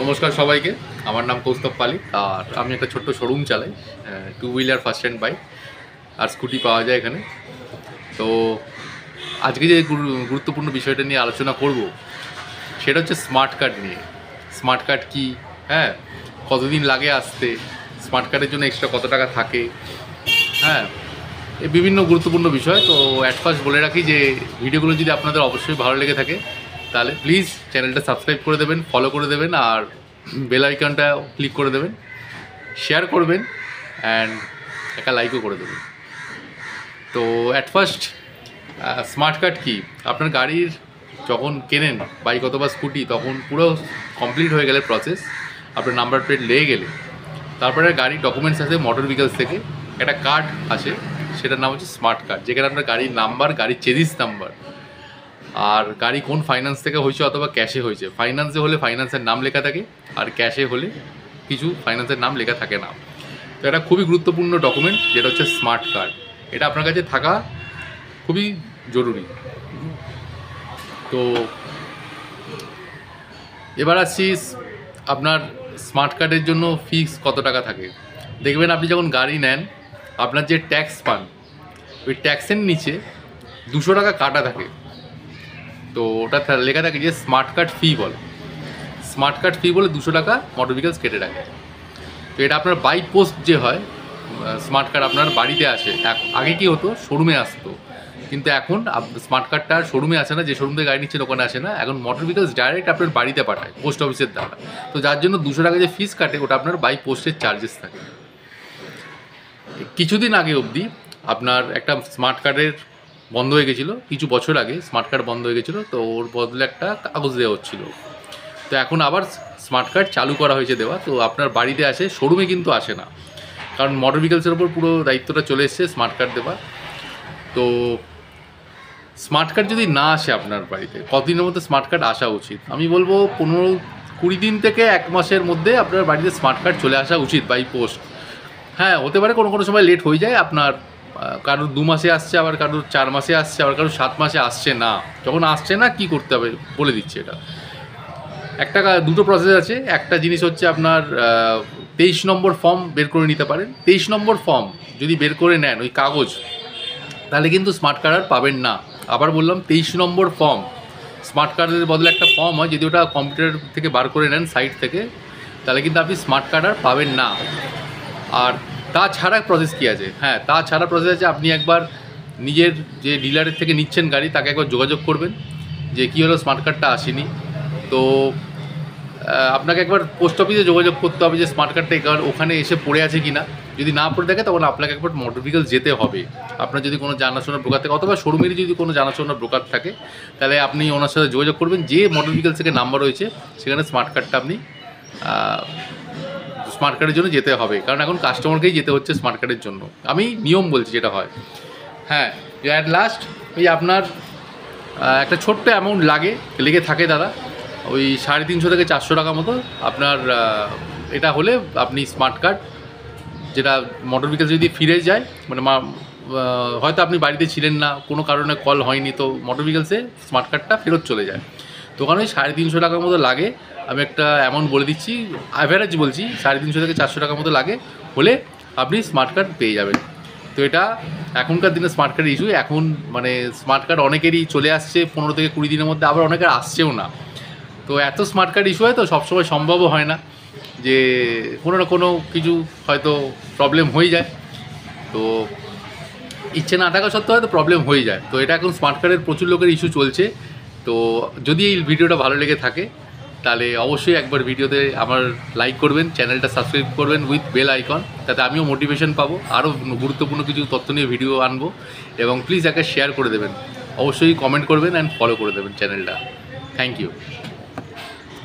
নমস্কার সবাইকে। আমার নাম কৌস্তব পালিক আর আমি একটা ছোট্ট শোরুম চালাই। Two wheeler first hand bike আর স্কুটি পাওয়া যায় এখানে। তো আজকে যে গুরুত্বপূর্ণ বিষয়টা নিয়ে আলোচনা করব সেটা হচ্ছে স্মার্ট কার্ড নিয়ে। স্মার্ট কার্ড কী, হ্যাঁ, কতদিন লাগে আসতে, স্মার্ট কার্ডের জন্য এক্সট্রা কত টাকা থাকে, হ্যাঁ, এই বিভিন্ন গুরুত্বপূর্ণ বিষয়। তো অ্যাট ফার্স্ট বলে রাখি যে ভিডিওগুলো যদি আপনাদের অবশ্যই ভালো লেগে থাকে তাহলে প্লিজ চ্যানেলটা সাবস্ক্রাইব করে দেবেন, ফলো করে দেবেন আর বেল আইকনটা ক্লিক করে দেবেন, শেয়ার করবেন অ্যান্ড একটা লাইকও করে দেবেন। তো অ্যাট ফার্স্ট স্মার্ট কার্ড কী, আপনার গাড়ির যখন কেনেন বাইক অথবা স্কুটি তখন পুরো কমপ্লিট হয়ে গেলে প্রসেস, আপনার নাম্বার প্লেট লেগে গেলে তারপরে গাড়ির ডকুমেন্টস আছে মোটর ভেহিকলস থেকে একটা কার্ড আসে, সেটার নাম হচ্ছে স্মার্ট কার্ড, যেখানে আপনার গাড়ির নাম্বার, গাড়ির চেজিস নাম্বার আর গাড়ি কোন ফাইন্যান্স থেকে হয়েছে অথবা ক্যাশে হয়েছে। ফাইন্যান্সে হলে ফাইন্যান্সের নাম লেখা থাকে আর ক্যাশে হলে কিছু ফাইন্যান্সের নাম লেখা থাকে না। তো এটা খুবই গুরুত্বপূর্ণ ডকুমেন্ট যেটা হচ্ছে স্মার্ট কার্ড। এটা আপনার কাছে থাকা খুবই জরুরি। তো এবার আসছি আপনার স্মার্ট কার্ডের জন্য ফিক্স কত টাকা থাকে। দেখবেন আপনি যখন গাড়ি নেন আপনার যে ট্যাক্স পান ওই ট্যাক্সের নিচে 200 টাকা কাটা থাকে। তো ওটা লেখা থাকে যে স্মার্ট কার্ড ফি বলে, স্মার্ট কার্ড ফি বলে 200 টাকা মোটর ভেহিকলস কেটে রাখে। তো এটা আপনার বাই পোস্ট যে হয়, স্মার্ট কার্ড আপনার বাড়িতে আসে। আগে কি হতো, শোরুমে আসতো, কিন্তু এখন স্মার্ট কার্ডটা আর শোরুমে আসে না, যে শোরুম থেকে গাড়ি নিচ্ছে দোকানে আসে না, এখন মোটর ভেহিকলস ডাইরেক্ট আপনার বাড়িতে পাঠায় পোস্ট অফিসের দ্বারা। তো যার জন্য 200 টাকা যে ফিস কাটে ওটা আপনার বাই পোস্টের চার্জেস থাকে। কিছুদিন আগে অবধি আপনার একটা স্মার্ট কার্ডের বন্ধ হয়ে গেছিলো, কিছু বছর আগে স্মার্ট কার্ড বন্ধ হয়ে গেছিলো, তো ওর বদলে একটা কাগজ দেওয়া হচ্ছিলো। তো এখন আবার স্মার্ট কার্ড চালু করা হয়েছে দেওয়া, তো আপনার বাড়িতে আসে, শোরুমে কিন্তু আসে না, কারণ মোটর ভেহিকলসের ওপর পুরো দায়িত্বটা চলে এসছে স্মার্ট কার্ড দেওয়া। তো স্মার্ট কার্ড যদি না আসে আপনার বাড়িতে, কতদিনের মধ্যে স্মার্ট কার্ড আসা উচিত? আমি বলবো 15-20 দিন থেকে 1 মাসের মধ্যে আপনার বাড়িতে স্মার্ট কার্ড চলে আসা উচিত বাই পোস্ট। হ্যাঁ, হতে পারে কোনো কোনো সময় লেট হয়ে যায়, আপনার কারোর 2 মাসে আসছে, আবার কারোর 4 মাসে আসছে, আবার কারোর 7 মাসে আসছে না। যখন আসছে না কী করতে হবে বলে দিচ্ছে। এটা দুটো প্রসেস আছে। একটা জিনিস হচ্ছে আপনার 23 নম্বর ফর্ম বের করে নিতে পারেন। 23 নম্বর ফর্ম যদি বের করে নেন ওই কাগজ, তাহলে কিন্তু স্মার্ট কার্ড আর পাবেন না। আবার বললাম 23 নম্বর ফর্ম, স্মার্ট কার্ডের বদলে একটা ফর্ম হয়, যদি ওটা কম্পিউটার থেকে বার করে নেন সাইট থেকে, তাহলে কিন্তু আপনি স্মার্ট কার্ড আর পাবেন না। আর তাছাড়া প্রসেস কী আছে, হ্যাঁ, তাছাড়া প্রসেস আছে, আপনি একবার নিজের যে ডিলারের থেকে নিচ্ছেন গাড়ি তাকে একবার যোগাযোগ করবেন যে কী হলো স্মার্ট কার্ডটা আসেনি। তো আপনাকে একবার পোস্ট অফিসে যোগাযোগ করতে হবে যে স্মার্ট কার্ডটা ওখানে এসে পড়ে আছে কি না। যদি না পড়ে থাকে তখন আপনাকে একবার মোটর ভেহিকল যেতে হবে। আপনার যদি কোনো জানাশোনা ব্রোকার থাকে অথবা শোরুমেরই যদি কোনো জানাশোনা ব্রোকার থাকে, তাহলে আপনি ওনার সাথে যোগাযোগ করবেন, যে মোটর ভেহিকলস থেকে নাম্বার রয়েছে সেখানে স্মার্ট কার্ডটা আপনি স্মার্ট কার্ডের জন্য যেতে হবে, কারণ এখন কাস্টমারকেই যেতে হচ্ছে স্মার্ট কার্ডের জন্য। আমি নিয়ম বলছি যেটা হয়। হ্যাঁ, অ্যাট লাস্ট ওই আপনার একটা ছোট্ট অ্যামাউন্ট লেগে থাকে দাদা, ওই 350 থেকে 400 টাকা মতো আপনার। এটা হলে আপনি স্মার্ট কার্ড, যেটা মোটর ভেহিকলস যদি ফিরে যায়, মানে হয়তো আপনি বাড়িতে ছিলেন না, কোনো কারণে কল হয়নি, তো মোটর ভেহিকলসে স্মার্ট কার্ডটা ফেরত চলে যায়। তো ওখানে ওই 350 টাকার মতো লাগে। আমি একটা অ্যামাউন্ট বলে দিচ্ছি, অ্যাভারেজ বলছি, 350 থেকে 400 টাকার মতো লাগে, হলে আপনি স্মার্ট কার্ড পেয়ে যাবেন। তো এটা এখনকার দিনে স্মার্ট কার্ডের ইস্যু। এখন মানে স্মার্ট কার্ড অনেকেরই চলে আসছে 15 থেকে 20 দিনের মধ্যে, আবার অনেকের আসছেও না। তো এত স্মার্ট কার্ড ইস্যু হয়, তো সবসময় সম্ভবও হয় না, যে কোনো না কোনো কিছু হয়তো প্রবলেম হয়ে যায়। তো ইচ্ছে না থাকা সত্ত্বেও হয়তো প্রবলেম হয়ে যায়। তো এটা এখন স্মার্ট কার্ডের প্রচুর লোকের ইস্যু চলছে। তো যদি এই ভিডিওটা ভালো লেগে থাকে তাহলে অবশ্যই একবার ভিডিওতে আমার লাইক করবেন, চ্যানেলটা সাবস্ক্রাইব করবেন উইথ বেল আইকন, তাতে আমিও মোটিভেশন পাবো, আরও গুরুত্বপূর্ণ কিছু তথ্য নিয়ে ভিডিও আনবো। এবং প্লিজ একটা শেয়ার করে দেবেন, অবশ্যই কমেন্ট করবেন অ্যান্ড ফলো করে দেবেন চ্যানেলটা। Thank you.